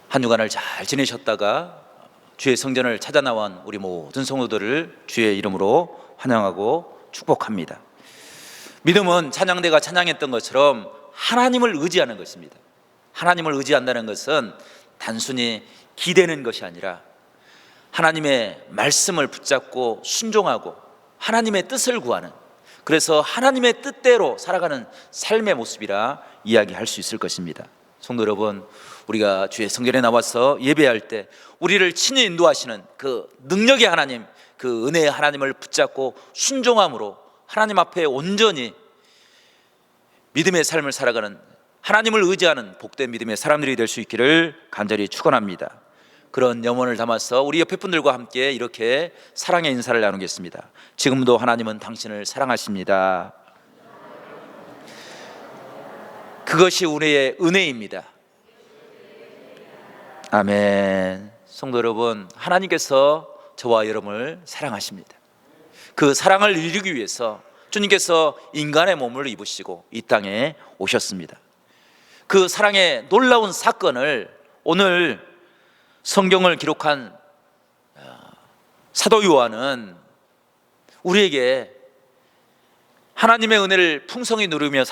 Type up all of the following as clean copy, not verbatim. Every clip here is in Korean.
한 주간을 잘 지내셨다가 주의 성전을 찾아 나온 우리 모든 성도들을 주의 이름으로 환영하고 축복합니다. 믿음은 찬양대가 찬양했던 것처럼 하나님을 의지하는 것입니다. 하나님을 의지한다는 것은 단순히 기대는 것이 아니라 하나님의 말씀을 붙잡고 순종하고 하나님의 뜻을 구하는, 그래서 하나님의 뜻대로 살아가는 삶의 모습이라 이야기할 수 있을 것입니다. 성도 여러분, 우리가 주의 성전에 나와서 예배할 때 우리를 친히 인도하시는 그 능력의 하나님, 그 은혜의 하나님을 붙잡고 순종함으로 하나님 앞에 온전히 믿음의 삶을 살아가는, 하나님을 의지하는 복된 믿음의 사람들이 될 수 있기를 간절히 축원합니다. 그런 염원을 담아서 우리 옆에 분들과 함께 이렇게 사랑의 인사를 나누겠습니다. 지금도 하나님은 당신을 사랑하십니다. 그것이 우리의 은혜입니다. 아멘. 성도 여러분, 하나님께서 저와 여러분을 사랑하십니다. 그 사랑을 이루기 위해서 주님께서 인간의 몸을 입으시고 이 땅에 오셨습니다. 그 사랑의 놀라운 사건을 오늘 성경을 기록한 사도 요한은 우리에게 하나님의 은혜를 풍성히 누리며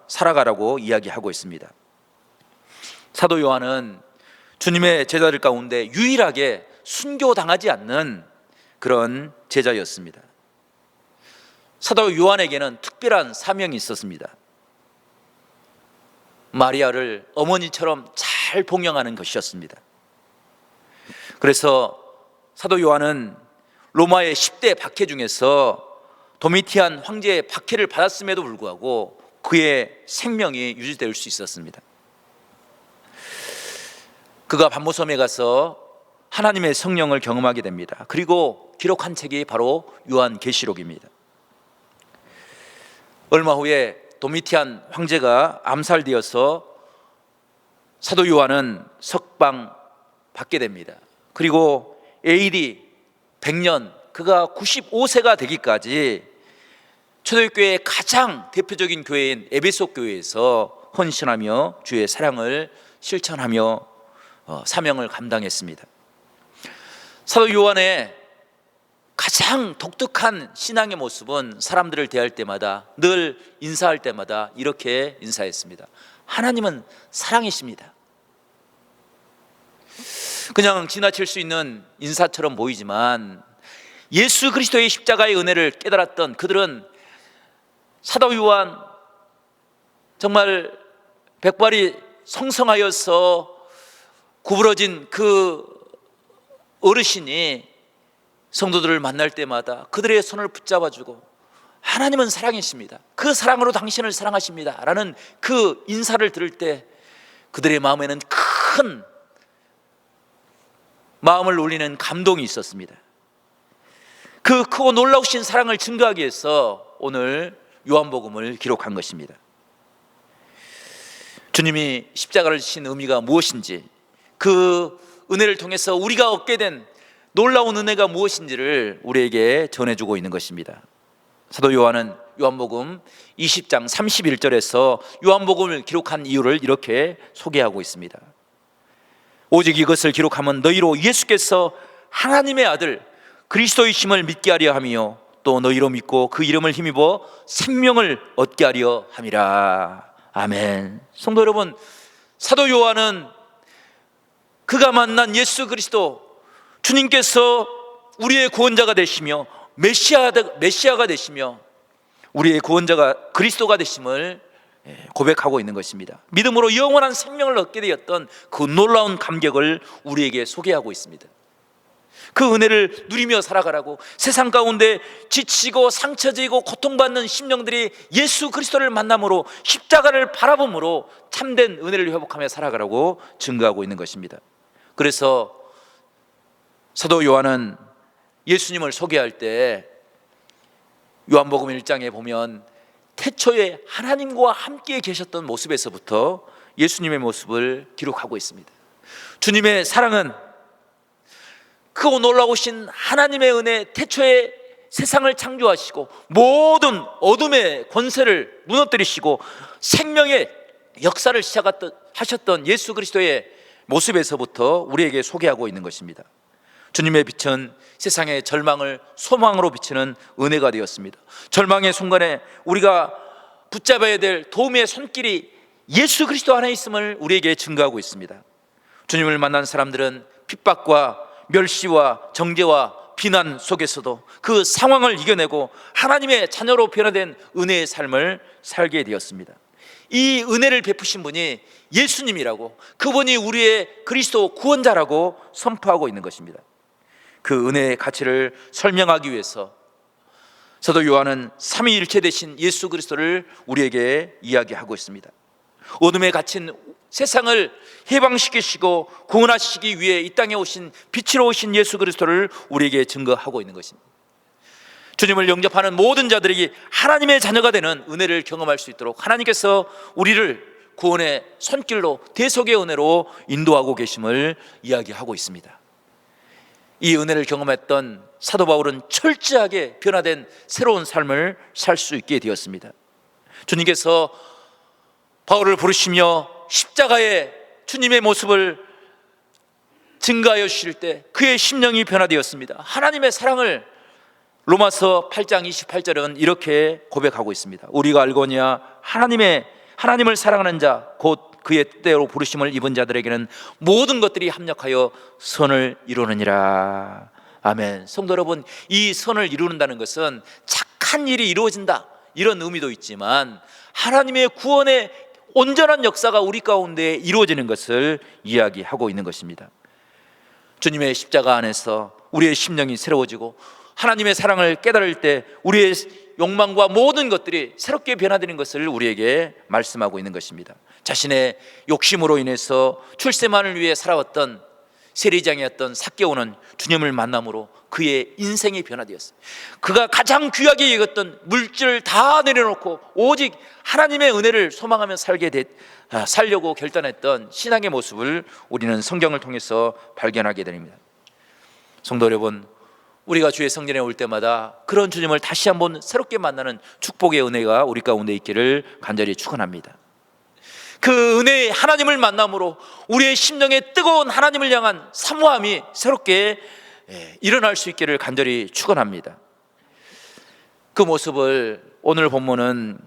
살아가라고 이야기하고 있습니다. 사도 요한은 주님의 제자들 가운데 유일하게 순교당하지 않는 그런 제자였습니다. 사도 요한에게는 특별한 사명이 있었습니다. 마리아를 어머니처럼 잘 봉양하는 것이었습니다. 그래서 사도 요한은 로마의 10대 박해 중에서 도미티안 황제의 박해를 받았음에도 불구하고 그의 생명이 유지될 수 있었습니다. 그가 반모섬에 가서 하나님의 성령을 경험하게 됩니다. 그리고 기록한 책이 바로 요한계시록입니다. 얼마 후에 도미티안 황제가 암살되어서 사도 요한은 석방받게 됩니다. 그리고 AD 100년, 그가 95세가 되기까지 초대교회의 가장 대표적인 교회인 에베소 교회에서 헌신하며 주의 사랑을 실천하며 사명을 감당했습니다. 사도 요한의 가장 독특한 신앙의 모습은 사람들을 대할 때마다, 늘 인사할 때마다 이렇게 인사했습니다. 하나님은 사랑이십니다. 그냥 지나칠 수 있는 인사처럼 보이지만 예수 그리스도의 십자가의 은혜를 깨달았던 그들은 사도 요한, 정말 백발이 성성하여서 구부러진 그 어르신이 성도들을 만날 때마다 그들의 손을 붙잡아주고 하나님은 사랑이십니다, 그 사랑으로 당신을 사랑하십니다 라는 그 인사를 들을 때 그들의 마음에는 큰 마음을 울리는 감동이 있었습니다. 그 크고 놀라우신 사랑을 증거하기 위해서 오늘 요한복음을 기록한 것입니다. 주님이 십자가를 지신 의미가 무엇인지, 그 은혜를 통해서 우리가 얻게 된 놀라운 은혜가 무엇인지를 우리에게 전해주고 있는 것입니다. 사도 요한은 요한복음 20장 31절에서 요한복음을 기록한 이유를 이렇게 소개하고 있습니다. 오직 이것을 기록하면 너희로 예수께서 하나님의 아들 그리스도이심을 믿게 하려 하며 또 너희로 믿고 그 이름을 힘입어 생명을 얻게 하려 함이라. 아멘. 성도 여러분, 사도 요한은 그가 만난 예수 그리스도, 주님께서 우리의 구원자가 되시며 메시아가 되시며 우리의 구원자가 그리스도가 되심을 고백하고 있는 것입니다. 믿음으로 영원한 생명을 얻게 되었던 그 놀라운 감격을 우리에게 소개하고 있습니다. 그 은혜를 누리며 살아가라고, 세상 가운데 지치고 상처지고 고통받는 심령들이 예수 그리스도를 만남으로 십자가를 바라봄으로 참된 은혜를 회복하며 살아가라고 증거하고 있는 것입니다. 그래서 사도 요한은 예수님을 소개할 때 요한복음 1장에 보면 태초에 하나님과 함께 계셨던 모습에서부터 예수님의 모습을 기록하고 있습니다. 주님의 사랑은 크고 놀라우신 하나님의 은혜, 태초에 세상을 창조하시고 모든 어둠의 권세를 무너뜨리시고 생명의 역사를 시작하셨던 예수 그리스도의 모습에서부터 우리에게 소개하고 있는 것입니다. 주님의 빛은 세상의 절망을 소망으로 비치는 은혜가 되었습니다. 절망의 순간에 우리가 붙잡아야 될 도움의 손길이 예수 그리스도 안에 있음을 우리에게 증거하고 있습니다. 주님을 만난 사람들은 핍박과 멸시와 정죄와 비난 속에서도 그 상황을 이겨내고 하나님의 자녀로 변화된 은혜의 삶을 살게 되었습니다. 이 은혜를 베푸신 분이 예수님이라고, 그분이 우리의 그리스도 구원자라고 선포하고 있는 것입니다. 그 은혜의 가치를 설명하기 위해서 사도 요한은 삼위일체 되신 예수 그리스도를 우리에게 이야기하고 있습니다. 어둠에 갇힌 세상을 해방시키시고 구원하시기 위해 이 땅에 오신, 빛으로 오신 예수 그리스도를 우리에게 증거하고 있는 것입니다. 주님을 영접하는 모든 자들에게 하나님의 자녀가 되는 은혜를 경험할 수 있도록 하나님께서 우리를 구원의 손길로, 대속의 은혜로 인도하고 계심을 이야기하고 있습니다. 이 은혜를 경험했던 사도 바울은 철저하게 변화된 새로운 삶을 살 수 있게 되었습니다. 주님께서 바울을 부르시며 십자가의 주님의 모습을 증가하여 주실 때 그의 심령이 변화되었습니다. 하나님의 사랑을 로마서 8장 28절은 이렇게 고백하고 있습니다. 우리가 알거니와 하나님을 사랑하는 자 곧 그의 뜻대로 부르심을 입은 자들에게는 모든 것들이 합력하여 선을 이루느니라. 아멘. 성도 여러분, 이 선을 이루는다는 것은 착한 일이 이루어진다, 이런 의미도 있지만 하나님의 구원의 온전한 역사가 우리 가운데 이루어지는 것을 이야기하고 있는 것입니다. 주님의 십자가 안에서 우리의 심령이 새로워지고 하나님의 사랑을 깨달을 때 우리의 욕망과 모든 것들이 새롭게 변화되는 것을 우리에게 말씀하고 있는 것입니다. 자신의 욕심으로 인해서 출세만을 위해 살아왔던 세리장이었던 삭개오는 주님을 만남으로 그의 인생이 변화되었어요. 그가 가장 귀하게 여겼던 물질을 다 내려놓고 오직 하나님의 은혜를 소망하며 살려고 결단했던 신앙의 모습을 우리는 성경을 통해서 발견하게 됩니다. 성도 여러분, 우리가 주의 성전에 올 때마다 그런 주님을 다시 한번 새롭게 만나는 축복의 은혜가 우리 가운데 있기를 간절히 축원합니다. 그 은혜의 하나님을 만남으로 우리의 심령에 뜨거운 하나님을 향한 사모함이 새롭게 일어날 수 있기를 간절히 축원합니다. 그 모습을 오늘 본문은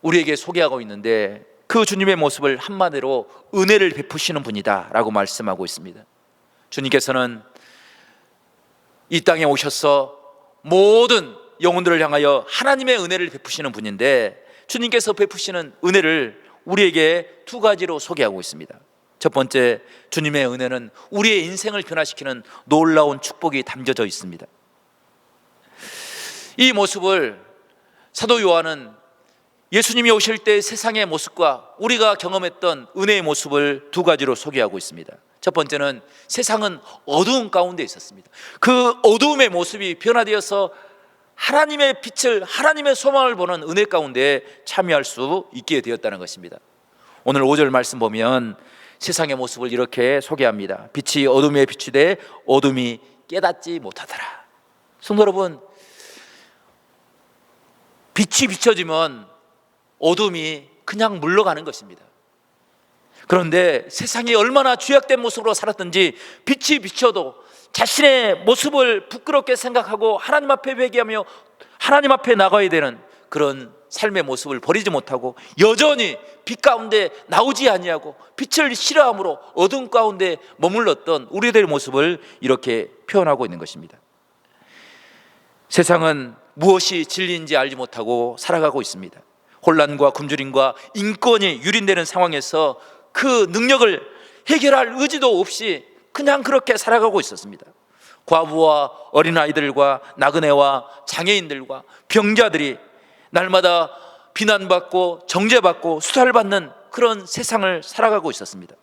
우리에게 소개하고 있는데 그 주님의 모습을 한마디로 은혜를 베푸시는 분이다 라고 말씀하고 있습니다. 주님께서는 이 땅에 오셔서 모든 영혼들을 향하여 하나님의 은혜를 베푸시는 분인데, 주님께서 베푸시는 은혜를 우리에게 두 가지로 소개하고 있습니다. 첫 번째, 주님의 은혜는 우리의 인생을 변화시키는 놀라운 축복이 담겨져 있습니다. 이 모습을 사도 요한은 예수님이 오실 때 세상의 모습과 우리가 경험했던 은혜의 모습을 두 가지로 소개하고 있습니다. 첫 번째는 세상은 어두운 가운데 있었습니다. 그 어두움의 모습이 변화되어서 하나님의 빛을, 하나님의 소망을 보는 은혜 가운데 참여할 수 있게 되었다는 것입니다. 오늘 5절 말씀 보면 세상의 모습을 이렇게 소개합니다. 빛이 어둠에 비추되 어둠이 깨닫지 못하더라. 성도 여러분, 빛이 비춰지면 어둠이 그냥 물러가는 것입니다. 그런데 세상이 얼마나 죄악된 모습으로 살았든지 빛이 비춰도 자신의 모습을 부끄럽게 생각하고 하나님 앞에 회개하며 하나님 앞에 나가야 되는 그런 삶의 모습을 버리지 못하고 여전히 빛 가운데 나오지 아니하고 빛을 싫어함으로 어둠 가운데 머물렀던 우리들의 모습을 이렇게 표현하고 있는 것입니다. 세상은 무엇이 진리인지 알지 못하고 살아가고 있습니다. 혼란과 굶주림과 인권이 유린되는 상황에서 그 능력을 해결할 의지도 없이 그냥 그렇게 살아가고 있었습니다. 과부와 어린아이들과 나그네와 장애인들과 병자들이 날마다 비난받고 정죄받고 수사를 받는 그런 세상을 살아가고 있었습니다.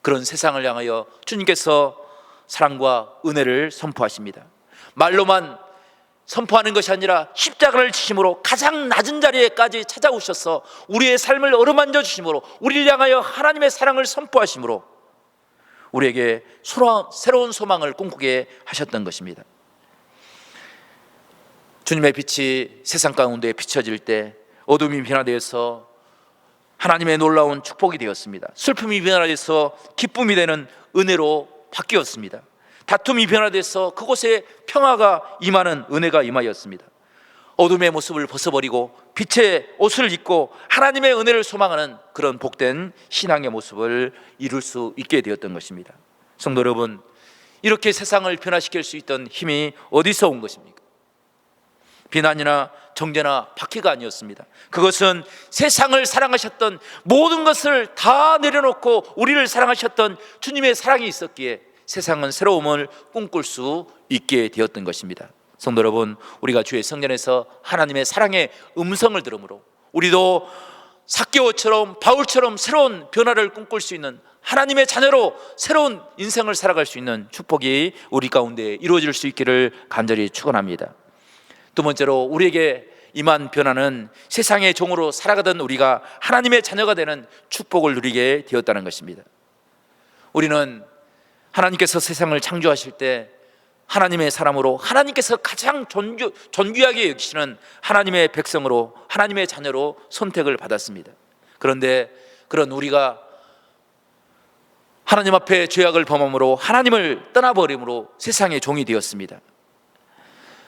그런 세상을 향하여 주님께서 사랑과 은혜를 선포하십니다. 말로만 선포하는 것이 아니라 십자가를 지심으로 가장 낮은 자리에까지 찾아오셔서 우리의 삶을 어루만져 주심으로 우리를 향하여 하나님의 사랑을 선포하심으로 우리에게 새로운 소망을 꿈꾸게 하셨던 것입니다. 주님의 빛이 세상 가운데 비춰질 때 어둠이 변화되어서 하나님의 놀라운 축복이 되었습니다. 슬픔이 변화돼서 기쁨이 되는 은혜로 바뀌었습니다. 다툼이 변화돼서 그곳에 평화가 임하는 은혜가 임하였습니다. 어둠의 모습을 벗어버리고 빛의 옷을 입고 하나님의 은혜를 소망하는 그런 복된 신앙의 모습을 이룰 수 있게 되었던 것입니다. 성도 여러분, 이렇게 세상을 변화시킬 수 있던 힘이 어디서 온 것입니까? 비난이나 정죄나 박해가 아니었습니다. 그것은 세상을 사랑하셨던, 모든 것을 다 내려놓고 우리를 사랑하셨던 주님의 사랑이 있었기에 세상은 새로움을 꿈꿀 수 있게 되었던 것입니다. 성도 여러분, 우리가 주의 성전에서 하나님의 사랑의 음성을 들으므로 우리도 삭개오처럼 바울처럼 새로운 변화를 꿈꿀 수 있는, 하나님의 자녀로 새로운 인생을 살아갈 수 있는 축복이 우리 가운데 이루어질 수 있기를 간절히 축원합니다. 두 번째로, 우리에게 임한 변화는 세상의 종으로 살아가던 우리가 하나님의 자녀가 되는 축복을 누리게 되었다는 것입니다. 우리는 하나님께서 세상을 창조하실 때 하나님의 사람으로, 하나님께서 가장 존귀하게 여기시는 하나님의 백성으로, 하나님의 자녀로 선택을 받았습니다. 그런데 그런 우리가 하나님 앞에 죄악을 범함으로 하나님을 떠나버림으로 세상의 종이 되었습니다.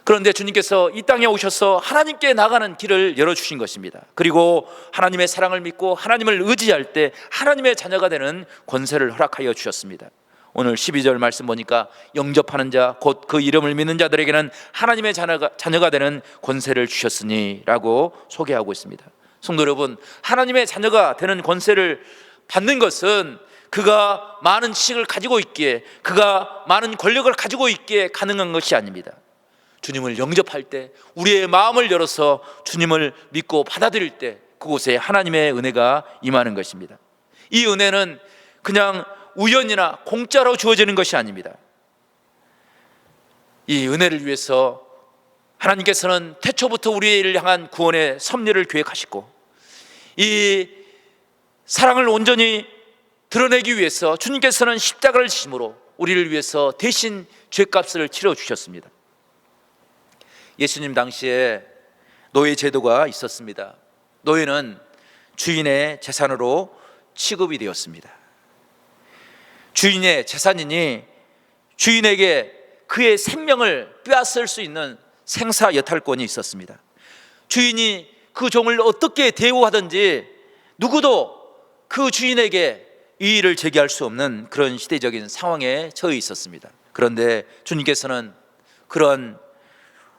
그런데 주님께서 이 땅에 오셔서 하나님께 나가는 길을 열어주신 것입니다. 그리고 하나님의 사랑을 믿고 하나님을 의지할 때 하나님의 자녀가 되는 권세를 허락하여 주셨습니다. 오늘 12절 말씀 보니까 영접하는 자, 곧 그 이름을 믿는 자들에게는 하나님의 자녀가 되는 권세를 주셨으니 라고 소개하고 있습니다. 성도 여러분, 하나님의 자녀가 되는 권세를 받는 것은 그가 많은 지식을 가지고 있기에, 그가 많은 권력을 가지고 있기에 가능한 것이 아닙니다. 주님을 영접할 때, 우리의 마음을 열어서 주님을 믿고 받아들일 때 그곳에 하나님의 은혜가 임하는 것입니다. 이 은혜는 그냥 우연이나 공짜로 주어지는 것이 아닙니다. 이 은혜를 위해서 하나님께서는 태초부터 우리를 향한 구원의 섭리를 계획하시고, 이 사랑을 온전히 드러내기 위해서 주님께서는 십자가를 지심으로 우리를 위해서 대신 죄값을 치러주셨습니다. 예수님 당시에 노예 제도가 있었습니다. 노예는 주인의 재산으로 취급이 되었습니다. 주인의 재산이니 주인에게 그의 생명을 빼앗을 수 있는 생사 여탈권이 있었습니다. 주인이 그 종을 어떻게 대우하든지 누구도 그 주인에게 이의를 제기할 수 없는 그런 시대적인 상황에 처해 있었습니다. 그런데 주님께서는 그런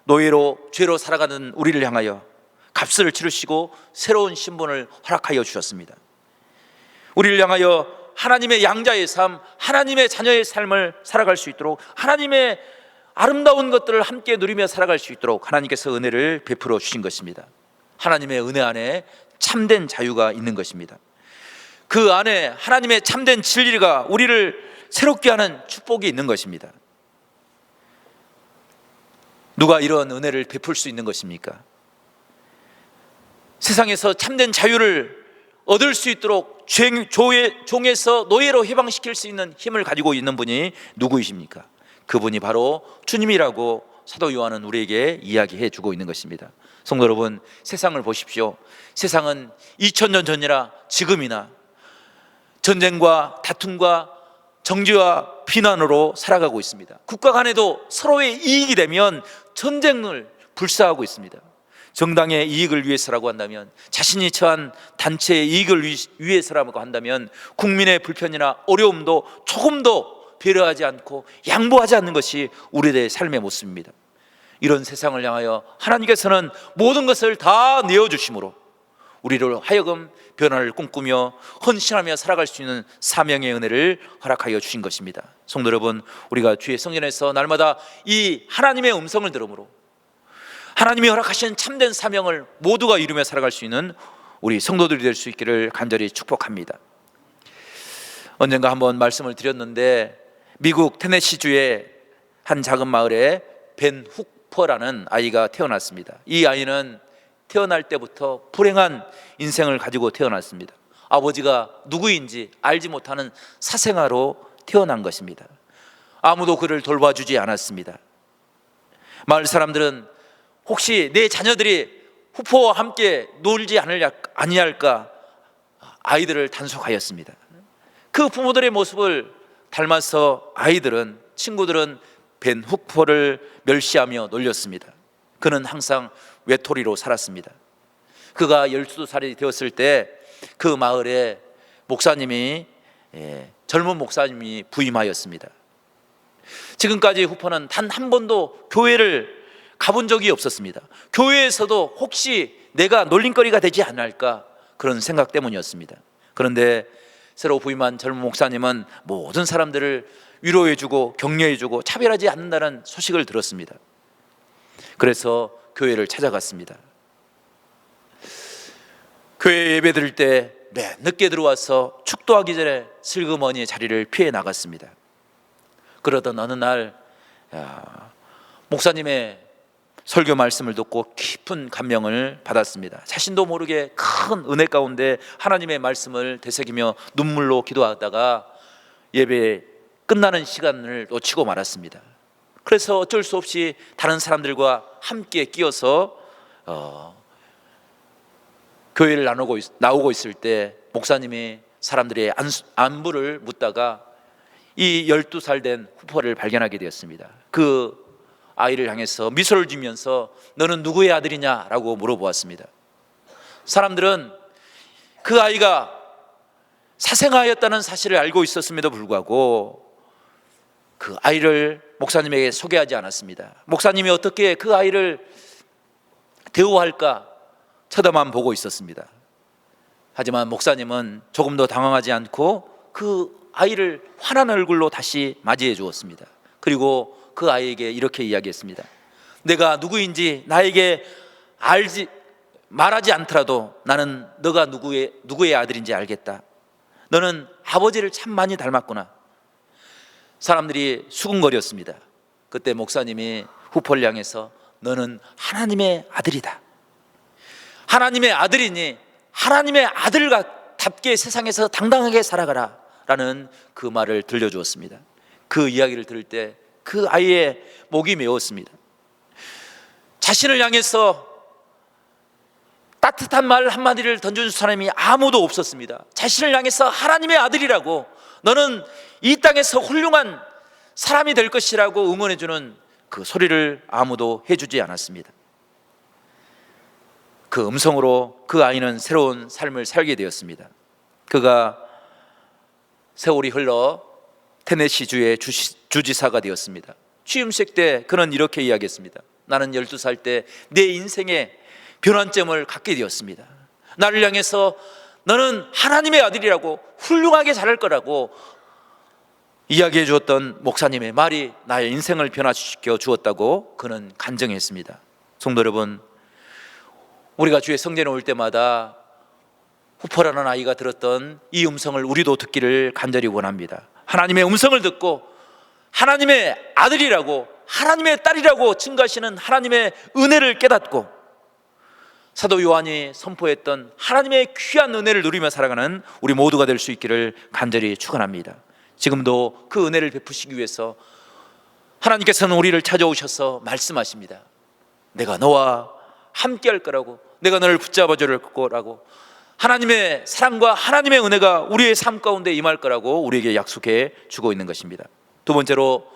노예로, 죄로 살아가는 우리를 향하여 값을 치르시고 새로운 신분을 허락하여 주셨습니다. 우리를 향하여 하나님의 양자의 삶, 하나님의 자녀의 삶을 살아갈 수 있도록, 하나님의 아름다운 것들을 함께 누리며 살아갈 수 있도록 하나님께서 은혜를 베풀어 주신 것입니다. 하나님의 은혜 안에 참된 자유가 있는 것입니다. 그 안에 하나님의 참된 진리가 우리를 새롭게 하는 축복이 있는 것입니다. 누가 이런 은혜를 베풀 수 있는 것입니까? 세상에서 참된 자유를 얻을 수 있도록 종에서 노예로 해방시킬 수 있는 힘을 가지고 있는 분이 누구이십니까? 그분이 바로 주님이라고 사도 요한은 우리에게 이야기해 주고 있는 것입니다. 성도 여러분, 세상을 보십시오. 세상은 2000년 전이나 지금이나 전쟁과 다툼과 정죄와 비난으로 살아가고 있습니다. 국가 간에도 서로의 이익이 되면 전쟁을 불사하고 있습니다. 정당의 이익을 위해서라고 한다면, 자신이 처한 단체의 이익을 위해서라고 한다면 국민의 불편이나 어려움도 조금도 배려하지 않고 양보하지 않는 것이 우리들의 삶의 모습입니다. 이런 세상을 향하여 하나님께서는 모든 것을 다 내어주심으로 우리를 하여금 변화를 꿈꾸며 헌신하며 살아갈 수 있는 사명의 은혜를 허락하여 주신 것입니다. 성도 여러분, 우리가 주의 성전에서 날마다 이 하나님의 음성을 들으므로 하나님이 허락하신 참된 사명을 모두가 이루며 살아갈 수 있는 우리 성도들이 될 수 있기를 간절히 축복합니다. 언젠가 한번 말씀을 드렸는데, 미국 테네시주의 한 작은 마을에 벤 후퍼라는 아이가 태어났습니다. 이 아이는 태어날 때부터 불행한 인생을 가지고 태어났습니다. 아버지가 누구인지 알지 못하는 사생아로 태어난 것입니다. 아무도 그를 돌봐주지 않았습니다. 마을 사람들은 혹시 내 자녀들이 후퍼와 함께 놀지 아니할까 아이들을 단속하였습니다. 그 부모들의 모습을 닮아서 아이들은, 친구들은 벤 후퍼를 멸시하며 놀렸습니다. 그는 항상 외톨이로 살았습니다. 그가 12살이 되었을 때 그 마을에 젊은 목사님이 부임하였습니다. 지금까지 후퍼는 단 한 번도 교회를 가본 적이 없었습니다. 교회에서도 혹시 내가 놀림거리가 되지 않을까, 그런 생각 때문이었습니다. 그런데 새로 부임한 젊은 목사님은 모든 사람들을 위로해주고 격려해주고 차별하지 않는다는 소식을 들었습니다. 그래서 교회를 찾아갔습니다. 교회 예배 드릴 때 맨 늦게 들어와서 축도하기 전에 슬그머니 자리를 피해 나갔습니다. 그러던 어느 날 목사님의 설교 말씀을 듣고 깊은 감명을 받았습니다. 자신도 모르게 큰 은혜 가운데 하나님의 말씀을 되새기며 눈물로 기도하다가 예배 끝나는 시간을 놓치고 말았습니다. 그래서 어쩔 수 없이 다른 사람들과 함께 끼어서 교회를 나오고 있을 때 목사님이 사람들의 안부를 묻다가 이 12살 된 후퍼를 발견하게 되었습니다. 그 아이를 향해서 미소를 지면서 너는 누구의 아들이냐라고 물어보았습니다. 사람들은 그 아이가 사생아였다는 사실을 알고 있었음에도 불구하고 그 아이를 목사님에게 소개하지 않았습니다. 목사님이 어떻게 그 아이를 대우할까 쳐다만 보고 있었습니다. 하지만 목사님은 조금 더 당황하지 않고 그 아이를 환한 얼굴로 다시 맞이해 주었습니다. 그리고 그 아이에게 이렇게 이야기했습니다. 내가 누구인지 나에게 말하지 않더라도 나는 너가 누구의 아들인지 알겠다. 너는 아버지를 참 많이 닮았구나. 사람들이 수군거렸습니다. 그때 목사님이 후퍼를 향해서 너는 하나님의 아들이다. 하나님의 아들이니 하나님의 아들답게 세상에서 당당하게 살아가라 라는 그 말을 들려주었습니다. 그 이야기를 들을 때 그 아이의 목이 메었습니다. 자신을 향해서 따뜻한 말 한마디를 던져준 사람이 아무도 없었습니다. 자신을 향해서 하나님의 아들이라고, 너는 이 땅에서 훌륭한 사람이 될 것이라고 응원해주는 그 소리를 아무도 해주지 않았습니다. 그 음성으로 그 아이는 새로운 삶을 살게 되었습니다. 그가 세월이 흘러 테네시주의 주지사가 되었습니다. 취임식 때 그는 이렇게 이야기했습니다. 나는 12살 때 내 인생의 변환점을 갖게 되었습니다. 나를 향해서 너는 하나님의 아들이라고, 훌륭하게 자랄 거라고 이야기해 주었던 목사님의 말이 나의 인생을 변화시켜 주었다고 그는 간증했습니다. 성도 여러분, 우리가 주의 성전에 올 때마다 후퍼라는 아이가 들었던 이 음성을 우리도 듣기를 간절히 원합니다. 하나님의 음성을 듣고 하나님의 아들이라고, 하나님의 딸이라고 증거하시는 하나님의 은혜를 깨닫고 사도 요한이 선포했던 하나님의 귀한 은혜를 누리며 살아가는 우리 모두가 될 수 있기를 간절히 축원합니다. 지금도 그 은혜를 베푸시기 위해서 하나님께서는 우리를 찾아오셔서 말씀하십니다. 내가 너와 함께 할 거라고, 내가 너를 붙잡아 줄 거라고, 하나님의 사랑과 하나님의 은혜가 우리의 삶 가운데 임할 거라고 우리에게 약속해 주고 있는 것입니다. 두 번째로,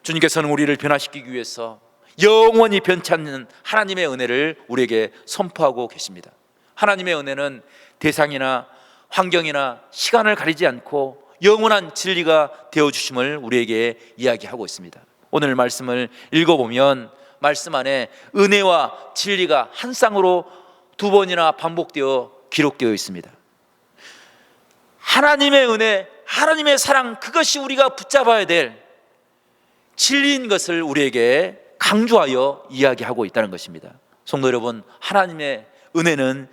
주님께서는 우리를 변화시키기 위해서 영원히 변치 않는 하나님의 은혜를 우리에게 선포하고 계십니다. 하나님의 은혜는 대상이나 환경이나 시간을 가리지 않고 영원한 진리가 되어주심을 우리에게 이야기하고 있습니다. 오늘 말씀을 읽어보면 말씀 안에 은혜와 진리가 한 쌍으로 두 번이나 반복되어 기록되어 있습니다. 하나님의 은혜, 하나님의 사랑, 그것이 우리가 붙잡아야 될 진리인 것을 우리에게 강조하여 이야기하고 있다는 것입니다. 성도 여러분, 하나님의 은혜는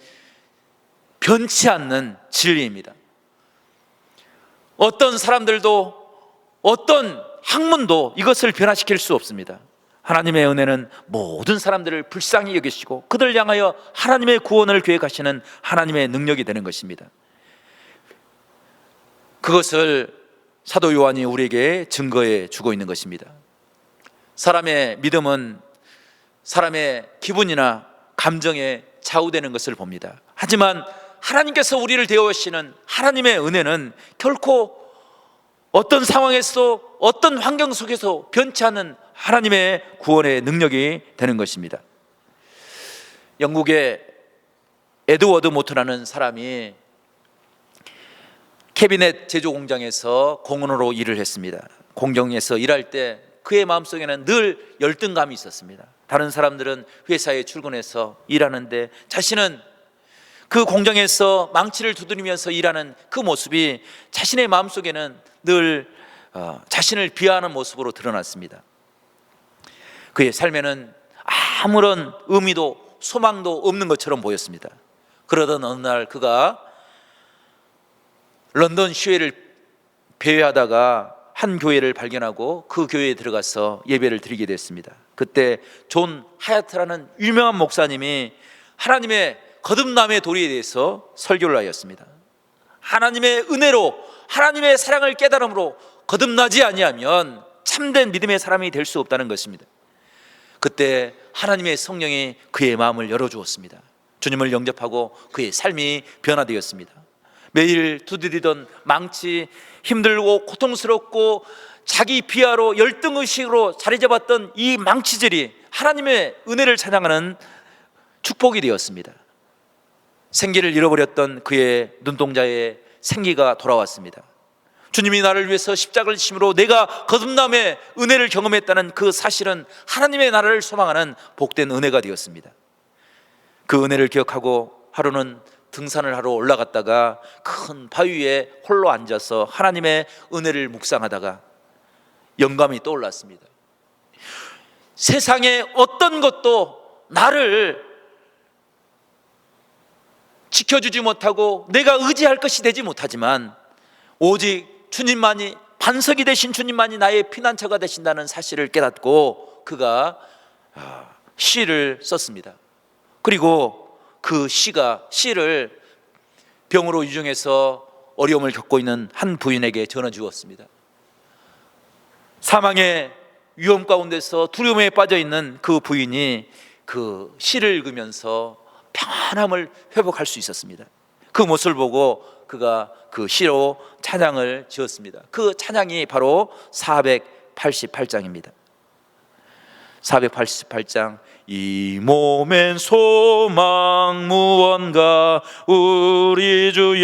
변치 않는 진리입니다. 어떤 사람들도, 어떤 학문도 이것을 변화시킬 수 없습니다. 하나님의 은혜는 모든 사람들을 불쌍히 여기시고 그들 향하여 하나님의 구원을 계획하시는 하나님의 능력이 되는 것입니다. 그것을 사도 요한이 우리에게 증거해 주고 있는 것입니다. 사람의 믿음은 사람의 기분이나 감정에 좌우되는 것을 봅니다. 하지만 하나님께서 우리를 대하시는 하나님의 은혜는 결코 어떤 상황에서 어떤 환경 속에서 변치 않는 하나님의 구원의 능력이 되는 것입니다. 영국의 에드워드 모터라는 사람이 캐비넷 제조 공장에서 공원으로 일을 했습니다. 공장에서 일할 때 그의 마음속에는 늘 열등감이 있었습니다. 다른 사람들은 회사에 출근해서 일하는데 자신은 그 공장에서 망치를 두드리면서 일하는 그 모습이 자신의 마음속에는 늘 자신을 비하하는 모습으로 드러났습니다. 그의 삶에는 아무런 의미도 소망도 없는 것처럼 보였습니다. 그러던 어느 날 그가 런던 시외를 배회하다가 한 교회를 발견하고 그 교회에 들어가서 예배를 드리게 됐습니다. 그때 존 하야트라는 유명한 목사님이 하나님의 거듭남의 도리에 대해서 설교를 하였습니다. 하나님의 은혜로, 하나님의 사랑을 깨달음으로 거듭나지 아니하면 참된 믿음의 사람이 될 수 없다는 것입니다. 그때 하나님의 성령이 그의 마음을 열어주었습니다. 주님을 영접하고 그의 삶이 변화되었습니다. 매일 두드리던 망치, 힘들고 고통스럽고 자기 비하로 열등의식으로 자리 잡았던 이 망치질이 하나님의 은혜를 찬양하는 축복이 되었습니다. 생기를 잃어버렸던 그의 눈동자에 생기가 돌아왔습니다. 주님이 나를 위해서 십자가를 지심으로 내가 거듭남의 은혜를 경험했다는 그 사실은 하나님의 나라를 소망하는 복된 은혜가 되었습니다. 그 은혜를 기억하고 하루는 등산을 하러 올라갔다가 큰 바위 위에 홀로 앉아서 하나님의 은혜를 묵상하다가 영감이 떠올랐습니다. 세상에 어떤 것도 나를 지켜주지 못하고 내가 의지할 것이 되지 못하지만 오직 주님만이, 반석이 되신 주님만이 나의 피난처가 되신다는 사실을 깨닫고 그가 시를 썼습니다. 그리고 그 시를 병으로 유증해서 어려움을 겪고 있는 한 부인에게 전해 주었습니다. 사망의 위험 가운데서 두려움에 빠져 있는 그 부인이 그 시를 읽으면서 평안함을 회복할 수 있었습니다. 그 모습을 보고 그가 그 시로 찬양을 지었습니다. 그 찬양이 바로 488장입니다. 488장. 이 몸엔 소망 무언가 우리 주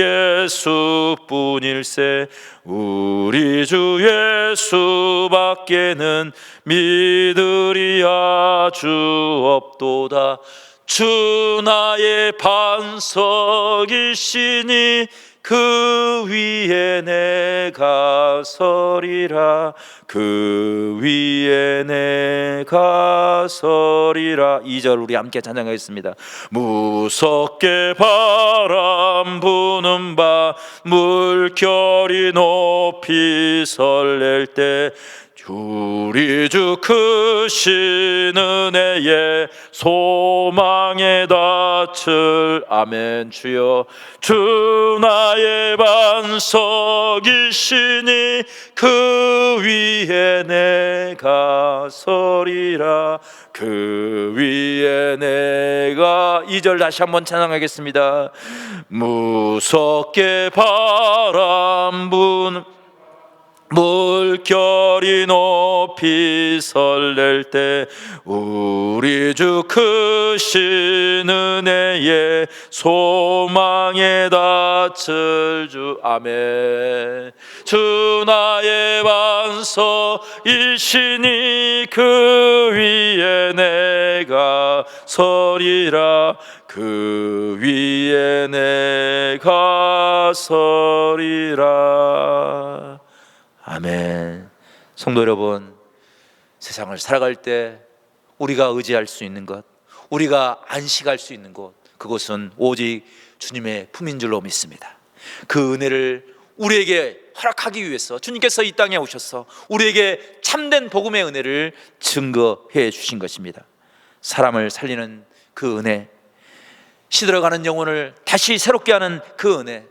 예수뿐일세. 우리 주 예수밖에는 믿으리야 주 없도다. 주 나의 반석이시니 그 위에 내가 서리라. 그 위에 내가 서리라. 2절 우리 함께 찬양하겠습니다. 무섭게 바람 부는 밤 물결이 높이 설렐 때 우리 주 크신 은혜에 소망의 닻을 아멘. 주여 주 나의 반석이시니 그 위에 내가 서리라. 그 위에 내가 2절 다시 한번 찬양하겠습니다. 무섭게 바람 부는 물결이 높이 설렐 때 우리 주 크신 은혜에 소망의 닻을 주 아멘. 주 나의 반석이시니 그 위에 내가 서리라. 그 위에 내가 서리라. 아멘. 성도 여러분, 세상을 살아갈 때 우리가 의지할 수 있는 것, 우리가 안식할 수 있는 곳, 그것은 오직 주님의 품인 줄로 믿습니다. 그 은혜를 우리에게 허락하기 위해서 주님께서 이 땅에 오셔서 우리에게 참된 복음의 은혜를 증거해 주신 것입니다. 사람을 살리는 그 은혜, 시들어가는 영혼을 다시 새롭게 하는 그 은혜,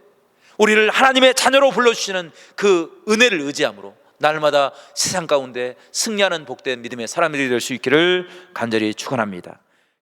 우리를 하나님의 자녀로 불러주시는 그 은혜를 의지함으로 날마다 세상 가운데 승리하는 복된 믿음의 사람들이 될 수 있기를 간절히 축원합니다.